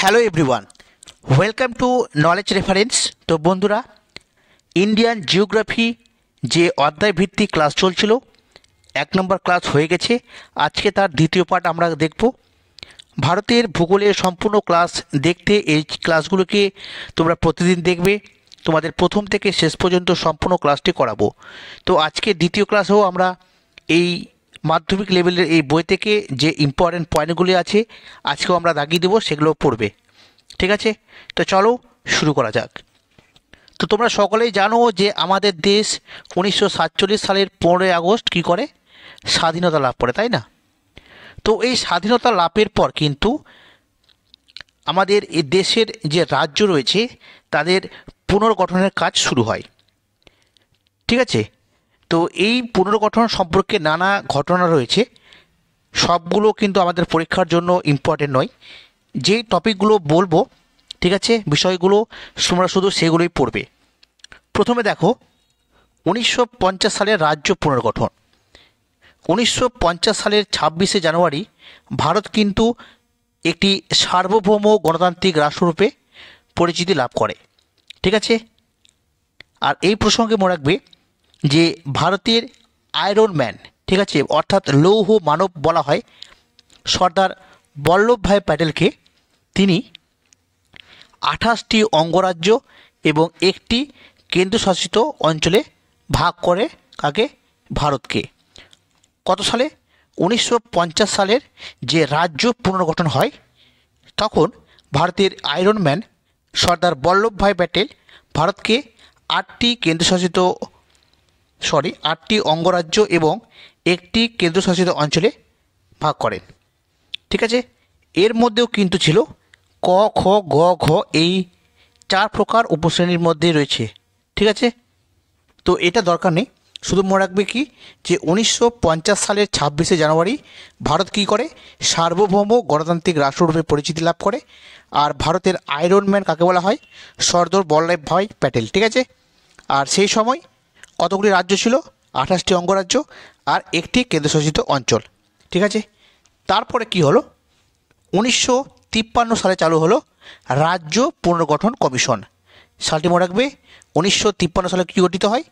Hello everyone, welcome to knowledge reference. তো বন্ধুরা, Indian geography যে অধ্যায় ভিত্তিক ক্লাস চলছিল, 1 নম্বর ক্লাস হয়ে গেছে। আজকে তার দ্বিতীয় পার্ট আমরা দেখব। ভারতের ভূগোলের সম্পূর্ণ ক্লাস দেখতে এই ক্লাসগুলোকে তোমরা প্রতিদিন দেখবে। তোমাদের প্রথম থেকে শেষ পর্যন্ত সম্পূর্ণ ক্লাসটি করাবো। তো আজকে দ্বিতীয় ক্লাসেও আমরা এই মাধ্যমিক লেভেলের এই বই থেকে যে ইম্পর্টেন্ট পয়েন্টগুলি আছে আজকেও আমরা দাগিয়ে দেবো, সেগুলো পড়বে। ঠিক আছে, তো চলো শুরু করা যাক। তো তোমরা সকলেই জানো যে আমাদের দেশ 1947 সালের 15ই আগস্ট কী করে, স্বাধীনতা লাভ করে, তাই না? তো এই স্বাধীনতা লাভের পর কিন্তু আমাদের এই দেশের যে রাজ্য রয়েছে তাদের পুনর্গঠনের কাজ শুরু হয়। ঠিক আছে, তো এই পুনর্গঠন সম্পর্কে নানা ঘটনা রয়েছে, সবগুলো কিন্তু আমাদের পরীক্ষার জন্য ইম্পর্টেন্ট নয়। যেই টপিকগুলো বলবো, ঠিক আছে, বিষয়গুলো তোমরা শুধু সেগুলোই পড়বে। প্রথমে দেখো 1950 সালের রাজ্য পুনর্গঠন। 1950 সালের 26শে জানুয়ারি ভারত কিন্তু একটি সার্বভৌম গণতান্ত্রিক রাষ্ট্ররূপে পরিচিতি লাভ করে। ঠিক আছে, আর এই প্রসঙ্গে মনে রাখবে যে ভারতের আয়রন ম্যান, ঠিক আছে, অর্থাৎ লৌহ মানব বলা হয় সর্দার বল্লভভাই প্যাটেলকে। তিনি 28টি অঙ্গরাজ্য এবং একটি কেন্দ্রশাসিত অঞ্চলে ভাগ করে কাকে, ভারতকে। কত সালে? 1950 সালের যে রাজ্য পুনর্গঠন হয় তখন ভারতের আয়রন ম্যান সর্দার বল্লভভাই প্যাটেল ভারতকে 8টি অঙ্গরাজ্য এবং একটি কেন্দ্রশাসিত অঞ্চলে ভাগ করেন। ঠিক আছে, এর মধ্যেও কিন্তু ছিল ক, খ, গ, ঘ, এই 4 প্রকার উপশ্রেণীর মধ্যে রয়েছে। ঠিক আছে, তো এটা দরকার নেই, শুধু মনে রাখবে কি যে 1950 সালের 26শে জানুয়ারি ভারত কী করে, সার্বভৌম গণতান্ত্রিক রাষ্ট্ররূপে পরিচিতি লাভ করে। আর ভারতের আয়রন ম্যান কাকে বলা হয়, সর্দার বল্লভভাই প্যাটেল। ঠিক আছে, আর সেই সময় কতগুলি রাজ্য ছিল, 28টি অঙ্গরাজ্য আর একটি কেন্দ্রশাসিত অঞ্চল। ঠিক আছে, তারপরে কি হলো, 1953 সালে চালু হলো রাজ্য পুনর্গঠন কমিশন। সালটি মনে রাখবে, 1953 সালে কী গঠিত হয়,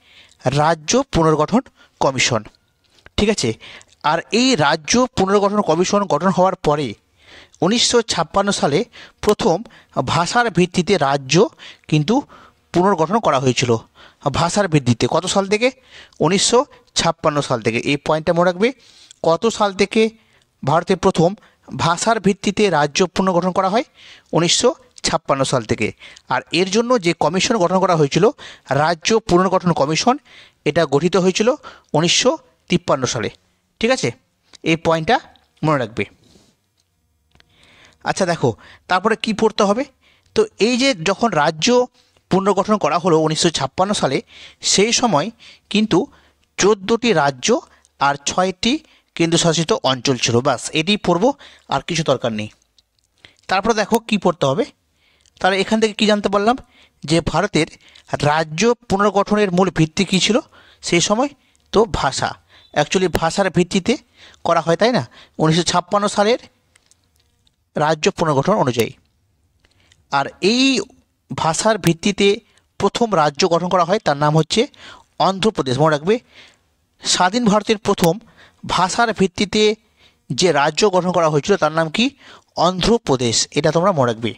রাজ্য পুনর্গঠন কমিশন। ঠিক আছে, আর এই রাজ্য পুনর্গঠন কমিশন গঠন হওয়ার পরে 1956 সালে প্রথম ভাষার ভিত্তিতে রাজ্য কিন্তু পুনর্গঠন করা হয়েছিল। ভাষার ভিত্তিতে কত সাল থেকে? 1956 সাল থেকে। এই পয়েন্টটা মনে রাখবে, কত সাল থেকে ভারতে প্রথম ভাষার ভিত্তিতে রাজ্য পুনর্গঠন করা হয়? 1956 সাল থেকে। আর এর জন্য যে কমিশন গঠন করা হয়েছিল, রাজ্য পুনর্গঠন কমিশন, এটা গঠিত হয়েছিল 1953 সালে। ঠিক আছে, এই পয়েন্টটা মনে রাখবে। আচ্ছা দেখো, তারপরে কি পড়তে হবে, তো এই যে যখন রাজ্য পুনর্গঠন করা হলো 1956 সালে, সেই সময় কিন্তু 14টি রাজ্য আর 6টি কেন্দ্রশাসিত অঞ্চল ছিল। বাস এটি পড়ব, আর কিছু দরকার নেই। তারপরে দেখো কি পড়তে হবে, তাহলে এখান থেকে কি জানতে পারলাম যে ভারতের রাজ্য পুনর্গঠনের মূল ভিত্তি কী ছিল সেই সময়, তো ভাষা। অ্যাকচুয়ালি ভাষার ভিত্তিতে করা হয়, তাই না, 1956 সালের রাজ্য পুনর্গঠন অনুযায়ী। আর এই ভাষার ভিত্তিতে প্রথম রাজ্য গঠন করা হয়, তার নাম হচ্ছে অন্ধ্রপ্রদেশ। মনে রাখবে, স্বাধীন ভারতের প্রথম ভাষার ভিত্তিতে যে রাজ্য গঠন করা হয়েছিল তার নাম কি, অন্ধ্রপ্রদেশ। এটা তোমরা মনে রাখবে।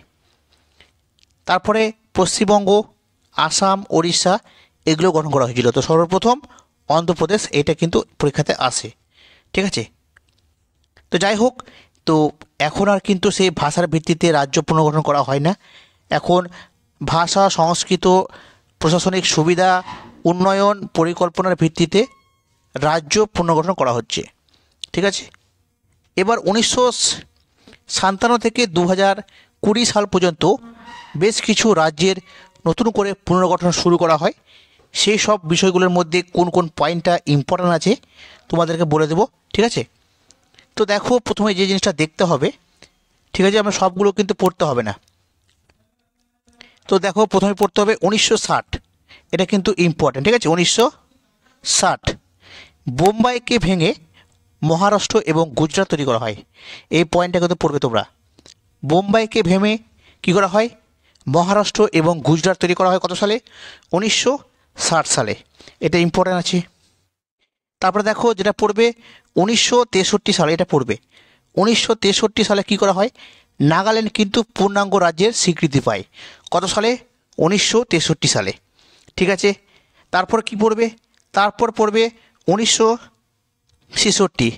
তারপরে পশ্চিমবঙ্গ, আসাম, ওড়িশা এগুলো গঠন করা হয়েছিল। তো সর্বপ্রথম অন্ধ্রপ্রদেশ, এটা কিন্তু পরীক্ষাতে আসে। ঠিক আছে, তো যাই হোক, তো এখন আর কিন্তু সেই ভাষার ভিত্তিতে রাজ্য পুনর্গঠন করা হয় না। এখন ভাষা, সংস্কৃত, প্রশাসনিক সুবিধা, উন্নয়ন পরিকল্পনার ভিত্তিতে রাজ্য পুনর্গঠন করা হচ্ছে। ঠিক আছে, এবার 1957 থেকে 2020 সাল পর্যন্ত বেশ কিছু রাজ্যের নতুন করে পুনর্গঠন শুরু করা হয়। সেই সব বিষয়গুলোর মধ্যে কোন কোন পয়েন্টটা ইম্পর্ট্যান্ট আছে তোমাদেরকে বলে দেব। ঠিক আছে, তো দেখো প্রথমে যে জিনিসটা দেখতে হবে, ঠিক আছে, আমরা সবগুলো কিন্তু পড়তে হবে না। তো দেখো প্রথমে পড়তে হবে 1960, এটা কিন্তু ইম্পর্ট্যান্ট। ঠিক আছে, 1960 বোম্বাইকে ভেঙে মহারাষ্ট্র এবং গুজরাট তৈরি করা হয়। এই পয়েন্টটা কিন্তু পড়বে তোমরা। বোম্বাইকে কী করা হয়? মহারাষ্ট্র এবং গুজরাট তৈরি করা হয় কত সালে? 1960 সালে। এটা ইম্পর্ট্যান্ট আছে। তারপরে দেখো যেটা পড়বে 1963 সালে, এটা পড়বে 1963 সালে কী করা হয়? নাগাল্যান্ড কিন্তু পূর্ণাঙ্গ রাজ্যের স্বীকৃতি পায় কত সালে? 1963 সালে। ঠিক আছে, তারপর কি পড়বে? তারপর পড়বে 1963।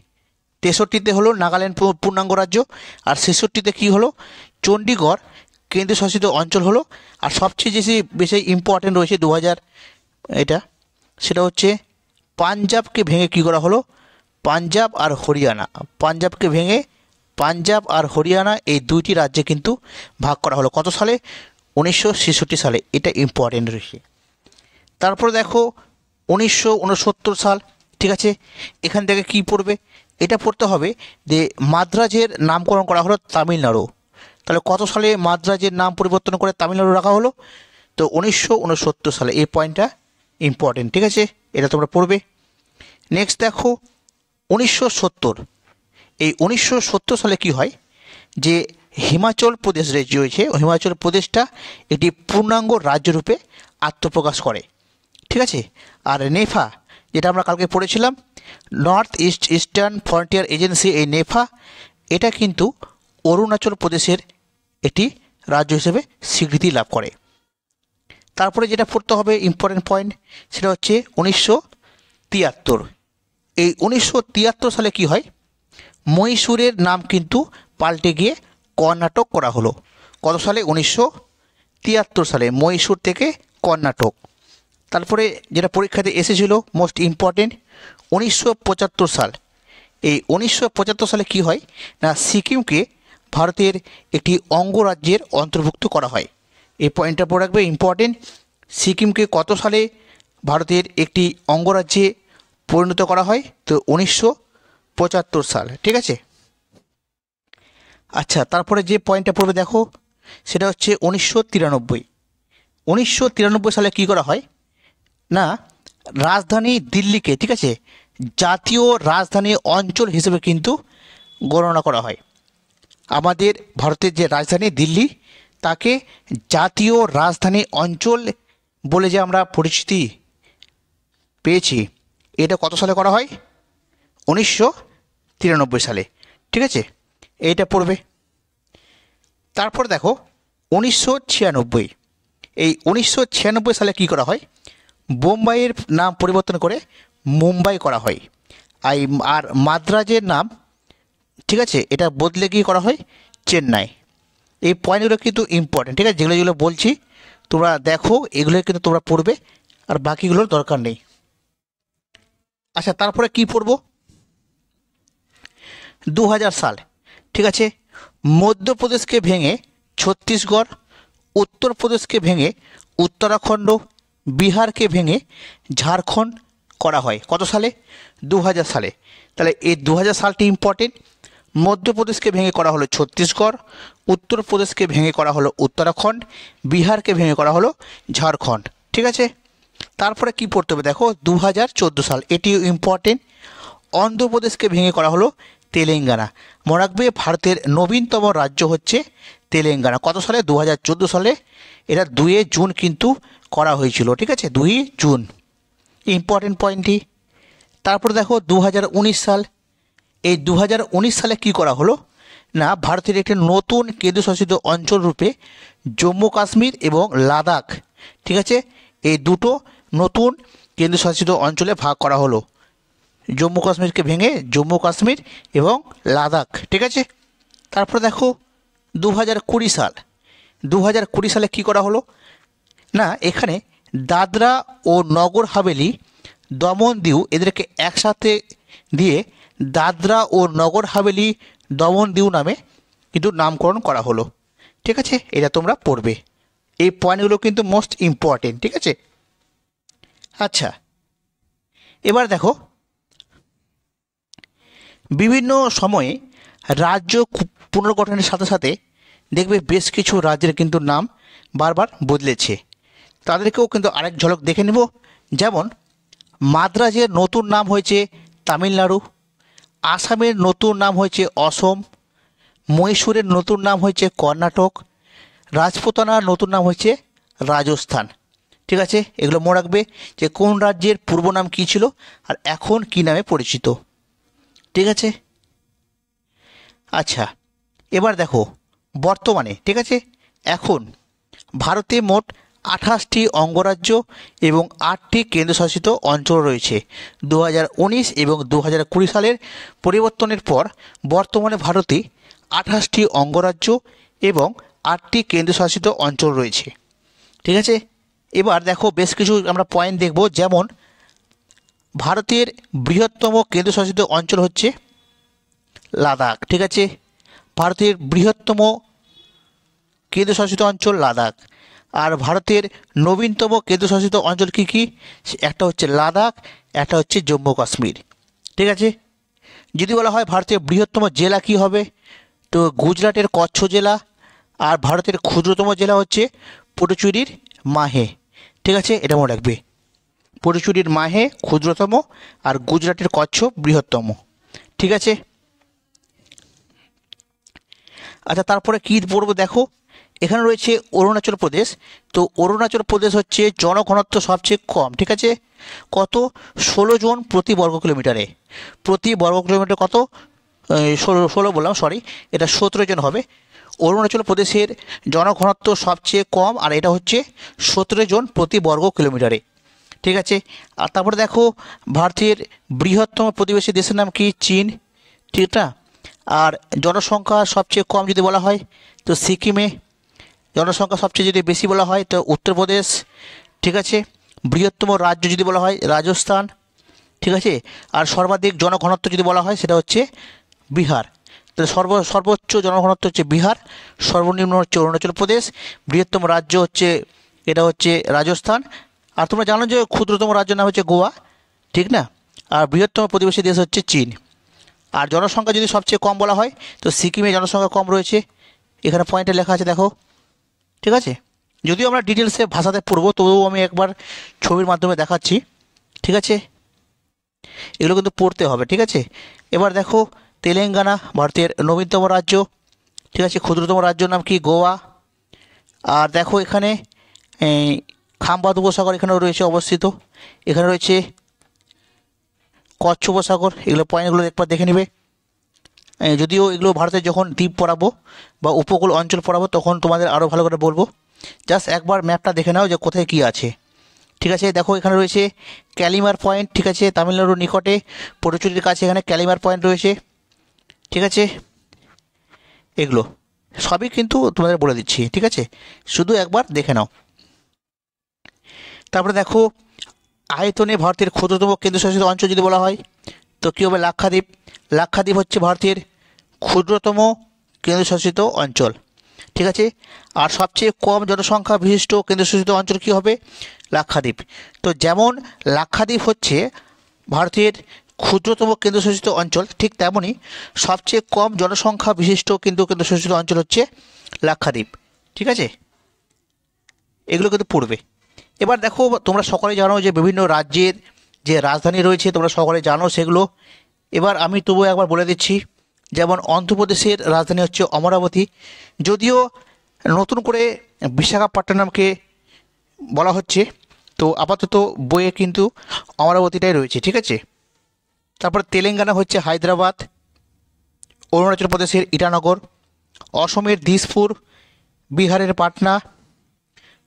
63-তে হলো নাগাল্যান্ড পূর্ণাঙ্গ রাজ্য, আর 66-তে কী হলো? চণ্ডীগড় কেন্দ্রশাসিত অঞ্চল হলো। আর সবচেয়ে বেশি ইম্পর্টেন্ট রয়েছে 2000, এটা সেটা হচ্ছে পাঞ্জাবকে ভেঙে কী করা হলো? পাঞ্জাব আর হরিয়ানা, পাঞ্জাবকে ভেঙে পাঞ্জাব আর হরিয়ানা এই দুইটি রাজ্যে কিন্তু ভাগ করা হলো কত সালে? 1966 সালে। এটা ইম্পর্টেন্ট রয়েছে। তারপরে দেখো 1969 সাল। ঠিক আছে, এখান থেকে কি পড়বে? এটা পড়তে হবে যে মাদ্রাজের নামকরণ করা হলো তামিলনাড়ু। তাহলে কত সালে মাদ্রাজের নাম পরিবর্তন করে তামিলনাড়ু রাখা হলো? তো 1969 সালে। এই পয়েন্টটা ইম্পর্টেন্ট। ঠিক আছে, এটা তোমরা পড়বে। নেক্সট দেখো 1970। এই 1970 সালে কি হয়? যে হিমাচল প্রদেশ রাজ্য রয়েছে, হিমাচল প্রদেশটা একটি পূর্ণাঙ্গ রাজ্যরূপে আত্মপ্রকাশ করে। ঠিক আছে, আর নেফা যেটা আমরা কালকে পড়েছিলাম, নর্থ ইস্টার্ন ফ্রন্টিয়ার এজেন্সি, এই নেফা এটা কিন্তু অরুণাচল প্রদেশের একটি রাজ্য হিসেবে স্বীকৃতি লাভ করে। তারপরে যেটা পড়তে হবে ইম্পর্টেন্ট পয়েন্ট, সেটা হচ্ছে 1973। এই 1973 সালে কি হয়? মহীশূরের নাম কিন্তু পাল্টে গিয়ে কর্ণাটক করা হলো কত সালে? 1973 সালে, মহীশূর থেকে কর্ণাটক। তারপরে যেটা পরীক্ষাতে এসেছিল মোস্ট ইম্পর্টেন্ট 1975 সাল। এই 1975 সালে কি হয় না, সিকিমকে ভারতের একটি অঙ্গরাজ্যের অন্তর্ভুক্ত করা হয়। এই পয়েন্টটা পড়ে রাখবে, ইম্পর্টেন্ট। সিকিমকে কত সালে ভারতের একটি অঙ্গরাজ্যে পরিণত করা হয়? তো 1975 সাল। ঠিক আছে, আচ্ছা তারপরে যে পয়েন্টটা পড়বে দেখো, সেটা হচ্ছে 1993। 1993 সালে কি করা হয় না, রাজধানী দিল্লিকে, ঠিক আছে, জাতীয় রাজধানী অঞ্চল হিসেবে কিন্তু গণনা করা হয়। আমাদের ভারতের যে রাজধানী দিল্লি, তাকে জাতীয় রাজধানী অঞ্চল বলে যে আমরা পরিচিতি পেয়েছি, এটা কত সালে করা হয়? 1993 সালে। ঠিক আছে, এইটা পড়বে। তারপর দেখো 1996। এই 1996 সালে কি করা হয়? বোম্বাইয়ের নাম পরিবর্তন করে মুম্বাই করা হয়। আর মাদ্রাজের নাম, ঠিক আছে, এটা বদলে গিয়ে করা হয় চেন্নাই। এই পয়েন্টগুলো কিন্তু ইম্পর্টেন্ট। ঠিক আছে, যেগুলো যেগুলো বলছি তোমরা দেখো, এগুলো কিন্তু তোমরা পড়বে, আর বাকিগুলোর দরকার নেই। আচ্ছা তারপরে কি পড়ব? 2000 সাল। ঠিক আছে, মধ্যপ্রদেশকে ভেঙে ছত্তিশগড়, উত্তরপ্রদেশকে ভেঙে উত্তরাখণ্ড, বিহারকে ভেঙে ঝাড়খণ্ড করা হয় কত সালে? 2000 সালে। তাহলে এই 2000 সালটি ইম্পর্টেন্ট। মধ্যপ্রদেশকে ভেঙে করা হলো ছত্তিশগড়, উত্তরপ্রদেশকে ভেঙে করা হলো উত্তরাখণ্ড, বিহারকে ভেঙে করা হলো ঝাড়খণ্ড। ঠিক আছে, তারপরে কি পড়তে হবে দেখো 2014 সাল, এটিও ইম্পর্টেন্ট। অন্ধ্রপ্রদেশকে ভেঙে করা হলো তেলেঙ্গানা। মনে রাখবে ভারতের নবীনতম রাজ্য হচ্ছে তেলেঙ্গানা। কত সালে? 2014 সালে। এটা 2 জুন কিন্তু করা হয়েছিল। ঠিক আছে, 2 জুন, ইম্পর্টেন্ট পয়েন্টটি। তারপর দেখো 2019 সাল। এই 2019 সালে কি করা হলো না, ভারতের একটি নতুন কেন্দ্রশাসিত অঞ্চল রূপে জম্মু কাশ্মীর এবং লাদাখ, ঠিক আছে, এই দুটো নতুন কেন্দ্রশাসিত অঞ্চলে ভাগ করা হলো। জম্মু কাশ্মীরকে ভেঙে জম্মু কাশ্মীর এবং লাদাখ। ঠিক আছে, তারপর দেখো 2020 সাল। 2020 সালে কি করা হলো না, এখানে দাদরা ও নগর হাভেলি, দমন দিউ এদেরকে একসাথে দিয়ে দাদরা ও নগর হাভেলি দমন দিউ নামে কিন্তু নামকরণ করা হলো। ঠিক আছে, এটা তোমরা পড়বে। এই পয়েন্টগুলো কিন্তু মোস্ট ইম্পর্টেন্ট। ঠিক আছে, আচ্ছা এবার দেখো বিভিন্ন সময়ে রাজ্য পুনর্গঠনের সাথে সাথে দেখবে বেশ কিছু রাজ্যের কিন্তু নাম বারবার বদলেছে। তাদেরকেও কিন্তু আরেক ঝলক দেখে নেব। যেমন মাদ্রাজের নতুন নাম হয়েছে তামিলনাড়ু, আসামের নতুন নাম হয়েছে অসম, মহীশূরের নতুন নাম হয়েছে কর্ণাটক, রাজপুতানার নতুন নাম হচ্ছে রাজস্থান। ঠিক আছে, এগুলো মনে রাখবে যে কোন রাজ্যের পূর্ব নাম কী ছিল আর এখন কী নামে পরিচিত। ঠিক আছে, আচ্ছা এবার দেখো বর্তমানে, ঠিক আছে, এখন ভারতে মোট 28টি অঙ্গরাজ্য এবং 8টি কেন্দ্রশাসিত অঞ্চল রয়েছে। 2019 এবং 2020 সালের পরিবর্তনের পর বর্তমানে ভারতে 28টি অঙ্গরাজ্য এবং 8টি কেন্দ্রশাসিত অঞ্চল রয়েছে। ঠিক আছে, এবার দেখো বেশ কিছু আমরা পয়েন্ট দেখব, যেমন ভারতের বৃহত্তম কেন্দ্রশাসিত অঞ্চল হচ্ছে লাদাখ। ঠিক আছে, ভারতের বৃহত্তম কেন্দ্রশাসিত অঞ্চল লাদাখ। আর ভারতের নবীনতম কেন্দ্রশাসিত অঞ্চল কী কী? একটা হচ্ছে লাদাখ, একটা হচ্ছে জম্মু কাশ্মীর। ঠিক আছে, যদি বলা হয় ভারতের বৃহত্তম জেলা কি হবে, তো গুজরাটের কচ্ছ জেলা। আর ভারতের ক্ষুদ্রতম জেলা হচ্ছে পুডুচেরির মাহে। ঠিক আছে, এটা মনে রাখবে, পুডুচেরির মাহে ক্ষুদ্রতম আর গুজরাটের কচ্ছ বৃহত্তম। ঠিক আছে, আচ্ছা তারপরে কী পড়বো দেখো, এখানে রয়েছে অরুণাচল প্রদেশ। তো অরুণাচল প্রদেশ হচ্ছে জনঘনত্ব সবচেয়ে কম। ঠিক আছে, কত? 16 জন প্রতি বর্গ কিলোমিটারে। প্রতি বর্গ কিলোমিটার কত? 16 বললাম, সরি, এটা 17 জন হবে। অরুণাচল প্রদেশের জনঘনত্ব সবচেয়ে কম আর এটা হচ্ছে 17 জন প্রতি বর্গ কিলোমিটারে। ঠিক আছে, আর তারপরে দেখো ভারতের বৃহত্তম প্রতিবেশী দেশের নাম কি? চীন। ঠিক না? আর জনসংখ্যা সবচেয়ে কম যদি বলা হয় তো সিকিমে। জনসংখ্যা সবচেয়ে যদি বেশি বলা হয় তো উত্তরপ্রদেশ। ঠিক আছে, বৃহত্তম রাজ্য যদি বলা হয় রাজস্থান। ঠিক আছে, আর সর্বাধিক জনঘনত্ব যদি বলা হয় সেটা হচ্ছে বিহার। তাহলে সর্বোচ্চ জনঘনত্ব হচ্ছে বিহার, সর্বনিম্ন হচ্ছে অরুণাচল প্রদেশ, বৃহত্তম রাজ্য হচ্ছে এটা হচ্ছে রাজস্থান। আর তোমরা জানো যে ক্ষুদ্রতম রাজ্যের নাম হচ্ছে গোয়া। ঠিক না? আর বৃহত্তম প্রতিবেশী দেশ হচ্ছে চীন। আর জনসংখ্যা যদি সবচেয়ে কম বলা হয় তো সিকিমে জনসংখ্যা কম রয়েছে, এখানে পয়েন্টে লেখা আছে দেখো। ঠিক আছে, যদিও আমরা ডিটেলসে ভাষাতে পড়বো তবুও আমি একবার ছবির মাধ্যমে দেখাচ্ছি। ঠিক আছে, এগুলো কিন্তু পড়তে হবে। ঠিক আছে, এবার দেখো তেলেঙ্গানা ভারতের নবীনতম রাজ্য। ঠিক আছে, ক্ষুদ্রতম রাজ্যের নাম কি? গোয়া। আর দেখো এখানে খাম্বাদ উপসাগর এখানেও রয়েছে অবস্থিত। এখানে রয়েছে কচ্ছ উপসাগর। এগুলো পয়েন্টগুলো একবার দেখে নেবে। যদিও এগুলো ভারতের যখন দ্বীপ পড়াবো বা উপকূল অঞ্চল পড়াবো তখন তোমাদের আরও ভালো করে বলবো। জাস্ট একবার ম্যাপটা দেখে নাও যে কোথায় কী আছে। ঠিক আছে, দেখো এখানে রয়েছে ক্যালিমার পয়েন্ট। ঠিক আছে, তামিলনাড়ুর নিকটে পুডুচেরির কাছে এখানে ক্যালিমার পয়েন্ট রয়েছে। ঠিক আছে, এগুলো সবই কিন্তু তোমাদের বলে দিচ্ছি। ঠিক আছে, শুধু একবার দেখে নাও। তারপরে দেখো আয়তনে ভারতের ক্ষুদ্রতম কেন্দ্রশাসিত অঞ্চল যদি বলা হয় তো কী হবে? লাক্ষাদ্বীপ। লাক্ষাদ্বীপ হচ্ছে ভারতের ক্ষুদ্রতম কেন্দ্রশাসিত অঞ্চল। ঠিক আছে, আর সবচেয়ে কম জনসংখ্যা বিশিষ্ট কেন্দ্রশাসিত অঞ্চল কী হবে? লাক্ষাদ্বীপ। তো যেমন লাক্ষাদ্বীপ হচ্ছে ভারতের ক্ষুদ্রতম কেন্দ্রশাসিত অঞ্চল, ঠিক তেমনই সবচেয়ে কম জনসংখ্যা বিশিষ্ট কিন্তু কেন্দ্রশাসিত অঞ্চল হচ্ছে লাক্ষাদ্বীপ। ঠিক আছে, এগুলো কিন্তু পড়বে। এবার দেখো তোমরা সকলে জানো যে বিভিন্ন রাজ্যের যে রাজধানী রয়েছে তোমরা সকলে জানো সেগুলো। এবার আমি তবুও একবার বলে দিচ্ছি, যেমন অন্ধ্রপ্রদেশের রাজধানী হচ্ছে অমরাবতী। যদিও নতুন করে বিশাখাপট্টনমকে বলা হচ্ছে, তো আপাতত বইয়ে কিন্তু অমরাবতীটাই রয়েছে। ঠিক আছে, তারপর তেলেঙ্গানা হচ্ছে হায়দ্রাবাদ, অরুণাচল প্রদেশের ইটানগর, অসমের দিসপুর, বিহারের পাটনা,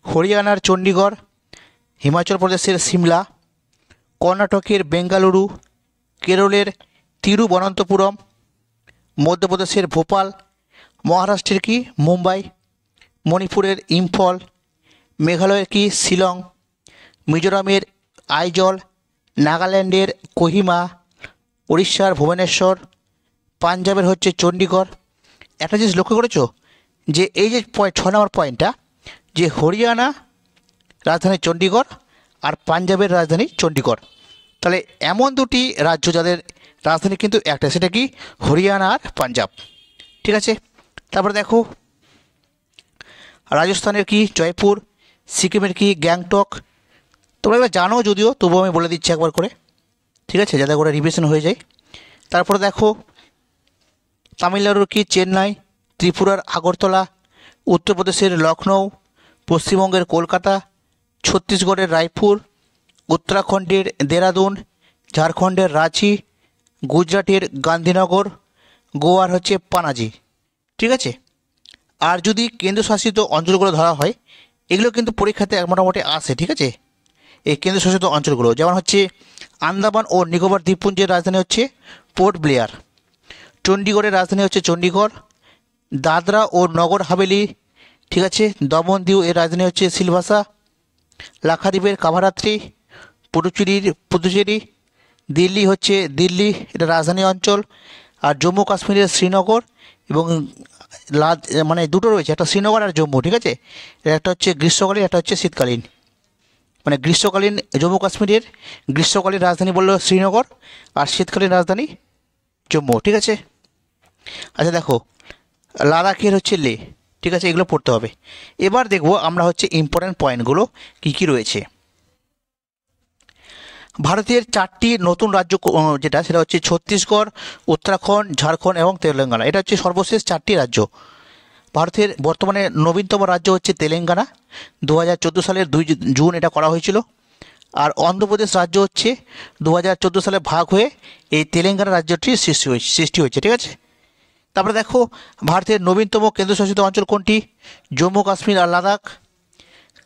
হরিয়ানার চণ্ডীগড়, হিমাচল প্রদেশের সিমলা, কর্ণাটকের বেঙ্গালুরু, কেরলের তিরুবনন্তপুরম, মধ্যপ্রদেশের ভোপাল, মহারাষ্ট্রের কি মুম্বাই, মণিপুরের ইম্ফল, মেঘালয়ের কি শিলং, মিজোরামের আইজল, নাগাল্যান্ডের কোহিমা, উড়িষ্যার ভুবনেশ্বর, পাঞ্জাবের হচ্ছে চণ্ডীগড়। একটা জিনিস লক্ষ্য করেছো যে এই যে 6 নম্বর পয়েন্টটা, যে হরিয়ানা রাজধানী চণ্ডীগড় আর পাঞ্জাবের রাজধানী চণ্ডীগড়, তাহলে এমন দুটি রাজ্য যাদের রাজধানী কিন্তু একটা, সেটা কি হরিয়ানা আর পাঞ্জাব। ঠিক আছে, তারপরে দেখো রাজস্থানের কি জয়পুর, সিকিমের কি গ্যাংটক। তোমরা এবার জানো যদিও তবুও আমি বলে দিচ্ছি একবার করে। ঠিক আছে, যাতে করে রিভিশন হয়ে যায়। তারপরে দেখো তামিলনাড়ুর কি চেন্নাই, ত্রিপুরার আগরতলা, উত্তরপ্রদেশের লখনৌ, পশ্চিমবঙ্গের কলকাতা, ছত্তিশগড়ের রায়পুর, উত্তরাখণ্ডের দেরাদুন, ঝাড়খণ্ডের রাঁচি, গুজরাটের গান্ধীনগর, গোয়ার হচ্ছে পানাজি। ঠিক আছে। আর যদি কেন্দ্রশাসিত অঞ্চলগুলো ধরা হয়, এগুলো কিন্তু পরীক্ষাতে মোটামুটি আসে। ঠিক আছে। এই কেন্দ্রশাসিত অঞ্চলগুলো যেমন হচ্ছে আন্দামান ও নিকোবর দ্বীপপুঞ্জের রাজধানী হচ্ছে পোর্ট ব্লেয়ার, চণ্ডীগড়ের রাজধানী হচ্ছে চণ্ডীগড়, দাদরা ও নগর হাভেলি, ঠিক আছে, দমন দিউ এর রাজধানী হচ্ছে সিলভাসা, লাক্ষাদ্বীপের কাভারাত্রি, পুদুচেরি, দিল্লি হচ্ছে দিল্লি, এটা রাজধানী অঞ্চল। আর জম্মু কাশ্মীরের শ্রীনগর এবং মানে দুটো রয়েছে, একটা শ্রীনগর আর জম্মু। ঠিক আছে। একটা হচ্ছে গ্রীষ্মকালীন, একটা হচ্ছে শীতকালীন। মানে গ্রীষ্মকালীন জম্মু কাশ্মীরের গ্রীষ্মকালীন রাজধানী বললো শ্রীনগর, আর শীতকালীন রাজধানী জম্মু। ঠিক আছে। আচ্ছা দেখো, লাদাখের হচ্ছে লে। ঠিক আছে, এগুলো পড়তে হবে। এবার দেখব আমরা হচ্ছে ইম্পর্ট্যান্ট পয়েন্টগুলো কী কী রয়েছে। ভারতের 4টি নতুন রাজ্য যেটা, সেটা হচ্ছে ছত্তিশগড়, উত্তরাখণ্ড, ঝাড়খণ্ড এবং তেলেঙ্গানা। এটা হচ্ছে সর্বশেষ 4টি রাজ্য। ভারতের বর্তমানে নবীনতম রাজ্য হচ্ছে তেলেঙ্গানা। 2014 সালের 2 জুন এটা করা হয়েছিল। আর অন্ধ্রপ্রদেশ রাজ্য হচ্ছে 2014 সালে ভাগ হয়ে এই তেলেঙ্গানা রাজ্যটি সৃষ্টি হয়েছে। ঠিক আছে। তারপরে দেখো, ভারতের নবীনতম কেন্দ্রশাসিত অঞ্চল কোনটি? জম্মু কাশ্মীর আর লাদাখ।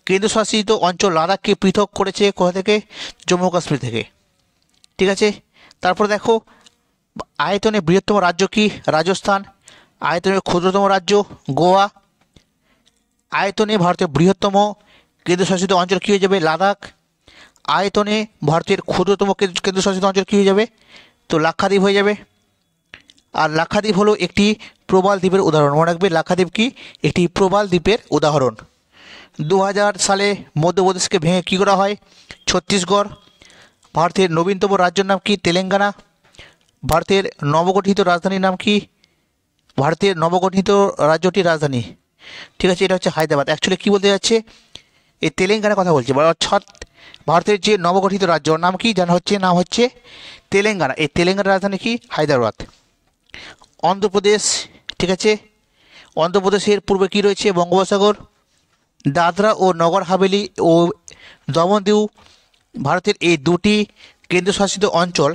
কেন্দ্রশাসিত অঞ্চল লাদাখকে পৃথক করেছে কোথা থেকে? জম্মু কাশ্মীর থেকে। ঠিক আছে। তারপর দেখো, আয়তনে বৃহত্তম রাজ্য কি? রাজস্থান। আয়তনে ক্ষুদ্রতম রাজ্য গোয়া। আয়তনে ভারতের বৃহত্তম কেন্দ্রশাসিত অঞ্চল কী হয়ে যাবে? লাদাখ। আয়তনে ভারতের ক্ষুদ্রতম কেন্দ্রশাসিত অঞ্চল কী হয়ে যাবে? তো লাক্ষাদ্বীপ হয়ে যাবে। আর লাক্ষাদ্বীপ হলো একটি প্রবাল দ্বীপের উদাহরণ। মনে রাখবে, লাক্ষাদ্বীপ কি? একটি প্রবাল দ্বীপের উদাহরণ। 2000 সালে মধ্যপ্রদেশকে ভেঙে কী করা হয়? ছত্তিশগড়। ভারতের নবীনতম রাজ্যের নাম কি? তেলেঙ্গানা। ভারতের নবগঠিত রাজধানীর নাম কি? ভারতের নবগঠিত রাজ্যটির রাজধানী, ঠিক আছে, এটা হচ্ছে হায়দ্রাবাদ। অ্যাকচুয়ালি কী বলতে যাচ্ছে, এই তেলেঙ্গানার কথা বলছে। অর্থাৎ ভারতের যে নবগঠিত রাজ্য নাম কি? নাম হচ্ছে তেলেঙ্গানা। এই তেলেঙ্গানার রাজধানী কি? হায়দ্রাবাদ। অন্ধ্রপ্রদেশ, ঠিক আছে, অন্ধ্রপ্রদেশের পূর্বে কী রয়েছে? বঙ্গোপসাগর। দাদরা ও নগর হাভেলি ও দমন দিউ, ভারতের এই দুটি কেন্দ্রশাসিত অঞ্চল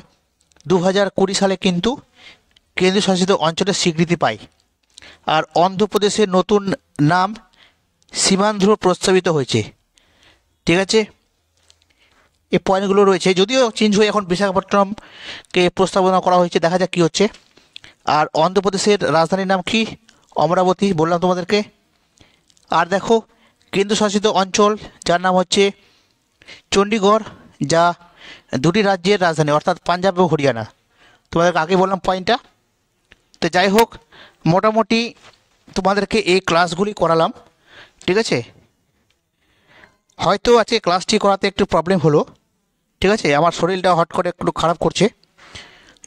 2020 সালে কিন্তু কেন্দ্রশাসিত অঞ্চলের স্বীকৃতি পায়। আর অন্ধ্রপ্রদেশের নতুন নাম সীমান্ধ্র প্রস্তাবিত হয়েছে। ঠিক আছে। এই পয়েন্টগুলো রয়েছে, যদিও চেঞ্জ হয়ে এখন বিশাখাপট্টনমকে প্রস্তাবনা করা হয়েছে, দেখা যাক কী হচ্ছে। আর অন্ধ্রপ্রদেশের রাজধানীর নাম কি? অমরাবতী, বললাম তোমাদেরকে। আর দেখো, কেন্দ্রশাসিত অঞ্চল যার নাম হচ্ছে চণ্ডীগড়, যা দুটি রাজ্যের রাজধানী, অর্থাৎ পাঞ্জাব ও হরিয়ানা। তোমাদেরকে আগে বললাম পয়েন্টটা। তো যাই হোক, মোটামুটি তোমাদেরকে এই ক্লাসগুলি করালাম। ঠিক আছে। হয়তো আজকে ক্লাসটি করাতে একটু প্রবলেম হলো। ঠিক আছে, আমার শরীরটা হট করে একটু খারাপ করছে,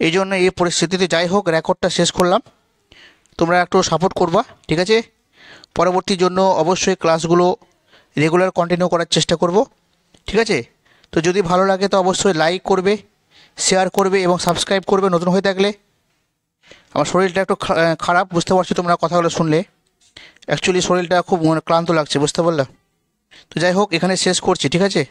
এই জন্য এই পরিস্থিতিতে, যাই হোক, রেকর্ডটা শেষ করলাম। তোমরা একটু সাপোর্ট করবা। ঠিক আছে। পরবর্তীর জন্য অবশ্যই ক্লাসগুলো রেগুলার কন্টিনিউ করার চেষ্টা করব। ঠিক আছে। তো যদি ভালো লাগে তো অবশ্যই লাইক করবে, শেয়ার করবে এবং সাবস্ক্রাইব করবে নতুন হয়ে থাকলে। আমার শরীরটা একটু খারাপ, বুঝতে পারছি তোমরা কথাগুলো শুনলে। অ্যাকচুয়ালি শরীরটা খুব ক্লান্ত লাগছে, বুঝতে পারলাম। তো যাই হোক, এখানে শেষ করছি। ঠিক আছে।